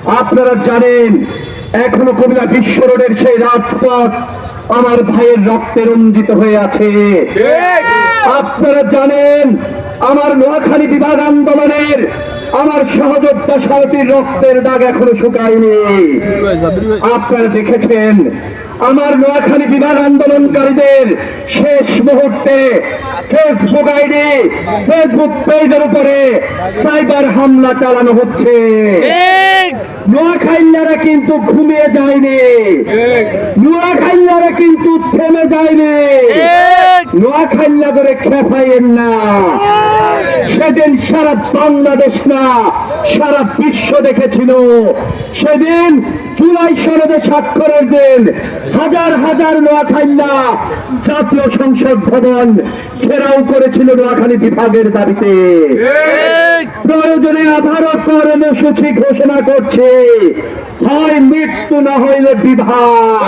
আপনারা জানেন এখনো কুমিল্লা বিশ্ব রোডের সেই রাজপথ আমার ভাইয়ের রক্তে রঞ্জিত হয়ে আছে। আপনারা জানেন আমার নোয়াখালী বিভাগ আন্দোলনের আমার সহযোদ্ধা সারথীর রক্তের দাগ এখনো শুকায়নি। আপনারা দেখেছেন আমার নোয়াখালী বিভাগ আন্দোলনকারীদের শেষ মুহূর্তে ফেসবুক আইডি, ফেসবুক পেজের উপরে সাইবার হামলা চালানো হচ্ছে। নোয়াখালীরা কিন্তু ঘুমিয়ে যায়নি, নোয়াখালীরা কিন্তু থেমে যায়নি। নোয়াখালী করে খেপাইয়েন না। সেদিন সারা বাংলাদেশ না সারা বিশ্ব দেখেছিল। সেদিন জুলাই সনদে স্বাক্ষরের দিন হাজার হাজার নোয়াখালীরা জাতীয় সংসদ ভবন ঘেরাও করেছিল নোয়াখালী বিভাগের দাবিতে। প্রয়োজনে আবারও কর্মসূচি ঘোষণা করছে, হয় মৃত্যু না হইলে বিভাগ।